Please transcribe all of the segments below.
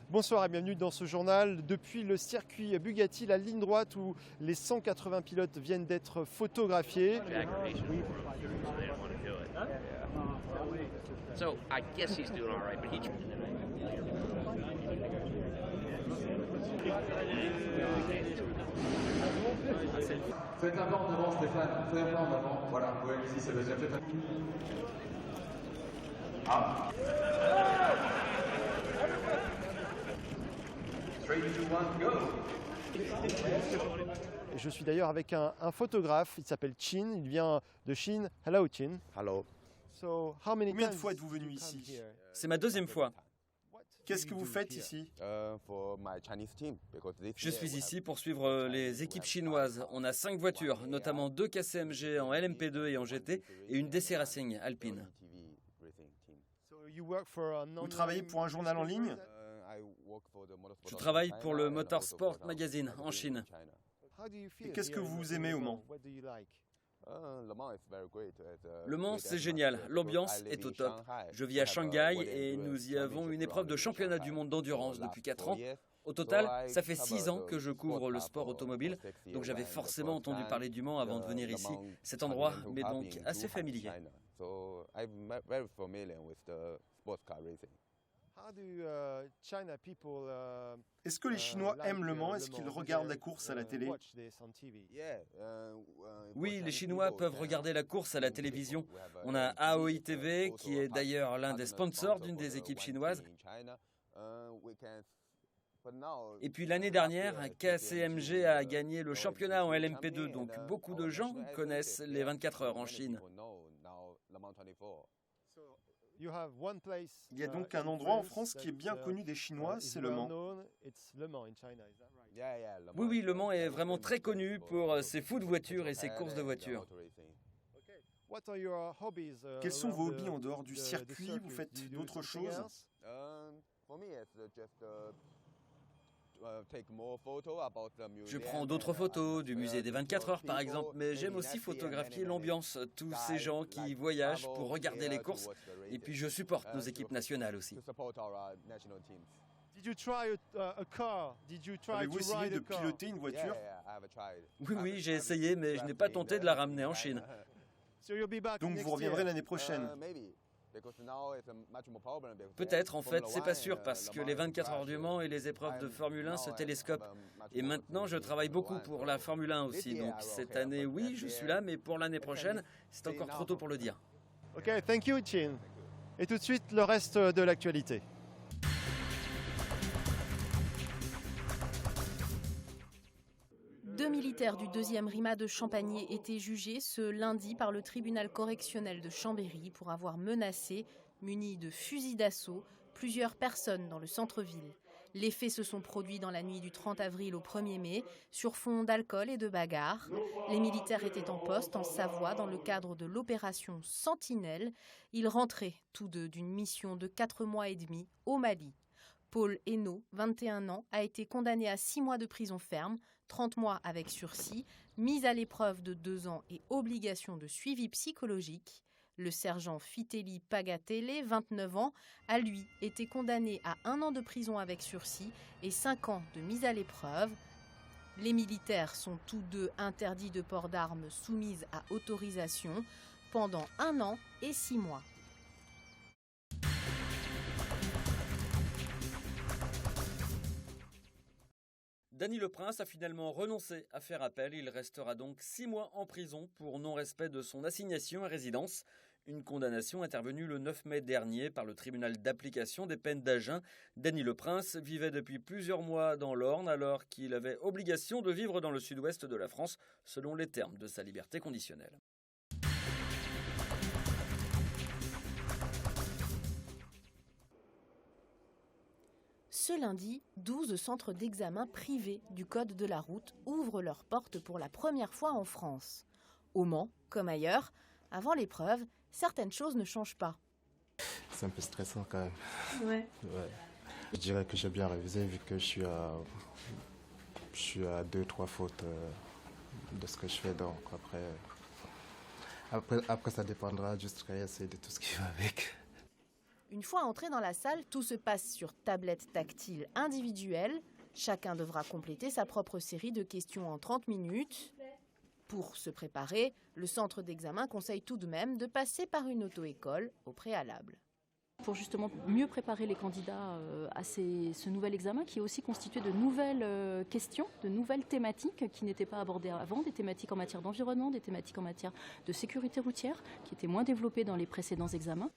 Bonsoir et bienvenue dans ce journal. Depuis le circuit Bugatti, la ligne droite où les 180 pilotes viennent d'être photographiés. So I guess he's doing all right, but he. Faites un pas en avant, Stéphane. Faites un pas en avant. Voilà, ouais, ici, ça va bien. Faites un... Ah. 3, 2, 1, go. Je suis d'ailleurs avec un photographe, il s'appelle Chin, il vient de Chine. Hello Chin. Hello. Combien de fois êtes-vous venu ici? C'est ma deuxième fois. Qu'est-ce que vous faites ici? Je suis ici pour suivre les équipes chinoises. On a 5 voitures, notamment 2 KCMG en LMP2 et en GT et une DC Racing alpine. Vous travaillez pour un journal en ligne? Je travaille pour le Motorsport Magazine en Chine. Et qu'est-ce que vous aimez au Mans? Le Mans, c'est génial. L'ambiance est au top. Je vis à Shanghai et nous y avons une épreuve de championnat du monde d'endurance depuis 4 ans. Au total, ça fait 6 ans que je couvre le sport automobile, donc j'avais forcément entendu parler du Mans avant de venir ici. Cet endroit m'est donc assez familier. Est-ce que les Chinois aiment le Mans? Est-ce qu'ils regardent la course à la télé? Oui, les Chinois peuvent regarder la course à la télévision. On a Aoi TV, qui est d'ailleurs l'un des sponsors d'une des équipes chinoises. Et puis l'année dernière, KCMG a gagné le championnat en LMP2, donc beaucoup de gens connaissent les 24 heures en Chine. Il y a donc un endroit en France qui est bien connu des Chinois, c'est le Mans. Oui, Le Mans est vraiment très connu pour ses fous de voitures et ses courses de voitures. Quels sont vos hobbies en dehors du circuit? Vous faites d'autres choses? Je prends d'autres photos du musée des 24 heures par exemple, mais j'aime aussi photographier l'ambiance, tous ces gens qui voyagent pour regarder les courses, et puis je supporte nos équipes nationales aussi. Avez-vous essayé de piloter une voiture? Oui, j'ai essayé, mais je n'ai pas tenté de la ramener en Chine. Donc vous reviendrez l'année prochaine? Peut-être, en fait, c'est pas sûr, parce que les 24 heures du Mans et les épreuves de Formule 1 se télescopent. Et maintenant, je travaille beaucoup pour la Formule 1 aussi, donc cette année, oui, je suis là, mais pour l'année prochaine, c'est encore trop tôt pour le dire. Ok, thank you, Chin. Et tout de suite, le reste de l'actualité. Deux militaires du 2e RIMA de Champagné étaient jugés ce lundi par le tribunal correctionnel de Chambéry pour avoir menacé, munis de fusils d'assaut, plusieurs personnes dans le centre-ville. Les faits se sont produits dans la nuit du 30 avril au 1er mai, sur fond d'alcool et de bagarres. Les militaires étaient en poste en Savoie dans le cadre de l'opération Sentinelle. Ils rentraient tous deux d'une mission de 4 mois et demi au Mali. Paul Hainaut, 21 ans, a été condamné à 6 mois de prison ferme, 30 mois avec sursis, mise à l'épreuve de 2 ans et obligation de suivi psychologique. Le sergent Fiteli Pagatele, 29 ans, a lui été condamné à 1 an de prison avec sursis et 5 ans de mise à l'épreuve. Les militaires sont tous deux interdits de port d'armes soumises à autorisation pendant 1 an et 6 mois. Dany Le Prince a finalement renoncé à faire appel. Il restera donc 6 mois en prison pour non-respect de son assignation à résidence. Une condamnation intervenue le 9 mai dernier par le tribunal d'application des peines d'Agen. Dany Le Prince vivait depuis plusieurs mois dans l'Orne alors qu'il avait obligation de vivre dans le sud-ouest de la France selon les termes de sa liberté conditionnelle. Ce lundi, 12 centres d'examen privés du Code de la route ouvrent leurs portes pour la première fois en France. Au Mans, comme ailleurs, avant l'épreuve, certaines choses ne changent pas. C'est un peu stressant quand même. Ouais. Je dirais que j'ai bien révisé vu que je suis à 2-3 fautes de ce que je fais. Donc après ça dépendra du stress et de tout ce qui va avec. Une fois entré dans la salle, tout se passe sur tablette tactile individuelle. Chacun devra compléter sa propre série de questions en 30 minutes. Pour se préparer, le centre d'examen conseille tout de même de passer par une auto-école au préalable. Pour justement mieux préparer les candidats à ce nouvel examen qui est aussi constitué de nouvelles questions, de nouvelles thématiques qui n'étaient pas abordées avant, des thématiques en matière d'environnement, des thématiques en matière de sécurité routière qui étaient moins développées dans les précédents examens.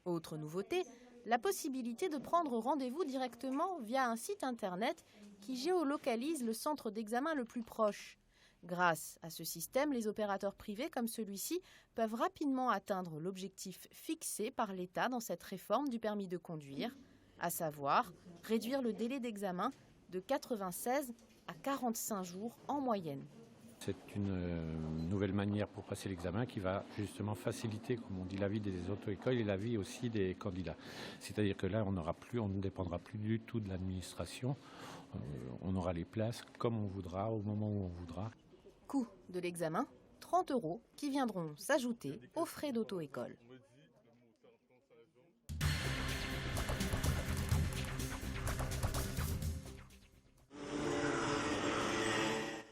Autre nouveauté, la possibilité de prendre rendez-vous directement via un site internet qui géolocalise le centre d'examen le plus proche. Grâce à ce système, les opérateurs privés comme celui-ci peuvent rapidement atteindre l'objectif fixé par l'État dans cette réforme du permis de conduire, à savoir réduire le délai d'examen de 96 à 45 jours en moyenne. C'est une nouvelle manière pour passer l'examen qui va justement faciliter, comme on dit, la vie des auto-écoles et la vie aussi des candidats. C'est-à-dire que là, on ne dépendra plus du tout de l'administration. On aura les places comme on voudra, au moment où on voudra. Coût de l'examen, 30 € qui viendront s'ajouter aux frais d'auto-école.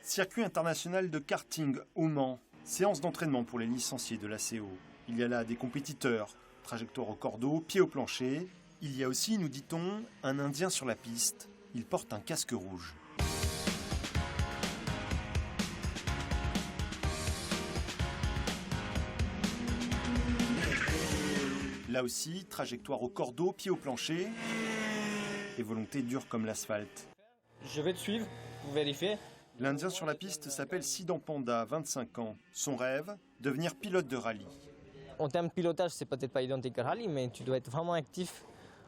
Circuit international de karting au Mans. Séance d'entraînement pour les licenciés de l'ACO. Il y a là des compétiteurs, trajectoire au cordeau, pied au plancher. Il y a aussi, nous dit-on, un Indien sur la piste. Il porte un casque rouge. Là aussi, trajectoire au cordeau, pied au plancher et volonté dure comme l'asphalte. Je vais te suivre pour vérifier. L'Indien sur la piste s'appelle Sidan Panda, 25 ans. Son rêve, devenir pilote de rallye. En termes de pilotage, c'est peut-être pas identique à rallye, mais tu dois être vraiment actif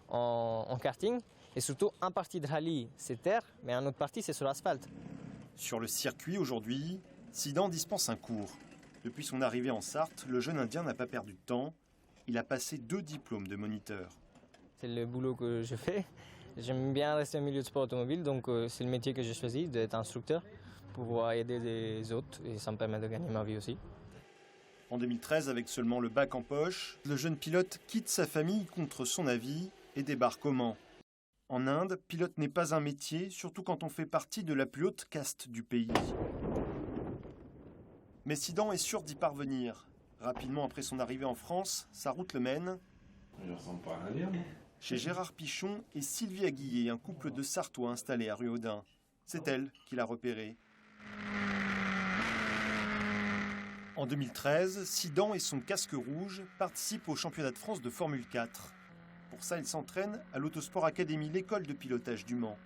en karting. Et surtout, un parti de rallye, c'est terre, mais un autre parti, c'est sur l'asphalte. Sur le circuit aujourd'hui, Sidan dispense un cours. Depuis son arrivée en Sarthe, le jeune Indien n'a pas perdu de temps. Il a passé 2 diplômes de moniteur. C'est le boulot que je fais. J'aime bien rester au milieu de sport automobile, donc c'est le métier que j'ai choisi, d'être instructeur, pour pouvoir aider les autres, et ça me permet de gagner ma vie aussi. En 2013, avec seulement le bac en poche, le jeune pilote quitte sa famille contre son avis et débarque au Mans. En Inde, pilote n'est pas un métier, surtout quand on fait partie de la plus haute caste du pays. Mais Sidan est sûr d'y parvenir. Rapidement après son arrivée en France, sa route le mène chez Gérard Pichon et Sylvie Aguillet, un couple de Sartois installés à Ruaudin. C'est elle qui l'a repéré. En 2013, Sidan et son casque rouge participent au championnat de France de Formule 4. Pour ça, il s'entraîne à l'Autosport Academy, l'école de pilotage du Mans.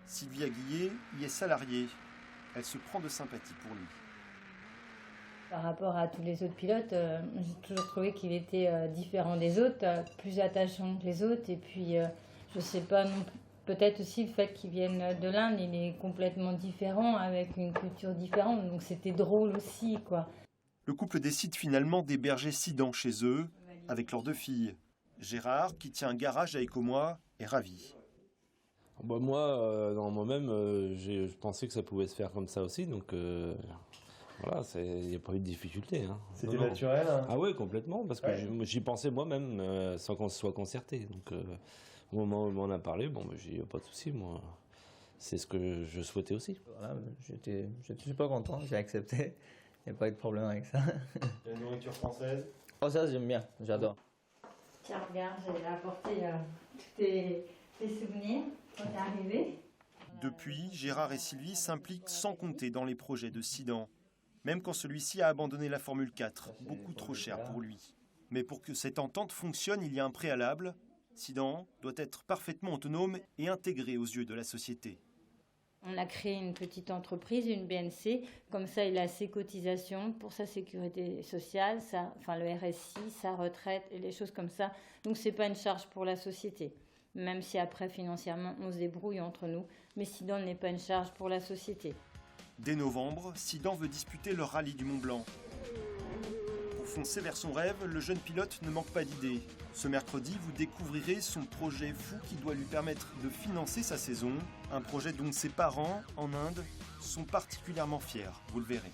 Sylvie Aguillet y est salariée. Elle se prend de sympathie pour lui. Par rapport à tous les autres pilotes, j'ai toujours trouvé qu'il était différent des autres, plus attachant que les autres. Et puis, je sais pas, peut-être aussi le fait qu'il vienne de l'Inde, il est complètement différent, avec une culture différente. Donc c'était drôle aussi, quoi. Le couple décide finalement d'héberger Sidan chez eux, avec leurs 2 filles. Gérard, qui tient un garage à Écomois, est ravi. Moi, dans moi-même, je pensais que ça pouvait se faire comme ça aussi, donc voilà, il n'y a pas eu de difficulté. Hein. C'était naturel hein. Ah oui, complètement, parce que j'y pensais moi-même sans qu'on se soit concerté. Donc au moment où on en a parlé, j'ai dit pas de souci, moi. C'est ce que je souhaitais aussi. Voilà, j'étais super content, j'ai accepté. Il n'y a pas eu de problème avec ça. La nourriture française? Oh ça j'aime bien, j'adore. Tiens, regarde, j'ai apporté tous tes souvenirs quand t'es arrivé. Depuis, Gérard et Sylvie s'impliquent sans compter dans les projets de Sidan. Même quand celui-ci a abandonné la Formule 4, beaucoup trop cher pour lui. Mais pour que cette entente fonctionne, il y a un préalable. Sidan doit être parfaitement autonome et intégré aux yeux de la société. On a créé une petite entreprise, une BNC, comme ça il a ses cotisations pour sa sécurité sociale, le RSI, sa retraite et les choses comme ça. Donc c'est pas une charge pour la société, même si après financièrement on se débrouille entre nous, mais Sidan n'est pas une charge pour la société. Dès novembre, Sidan veut disputer le rallye du Mont-Blanc. Pour foncer vers son rêve, le jeune pilote ne manque pas d'idées. Ce mercredi, vous découvrirez son projet fou qui doit lui permettre de financer sa saison. Un projet dont ses parents, en Inde, sont particulièrement fiers, vous le verrez.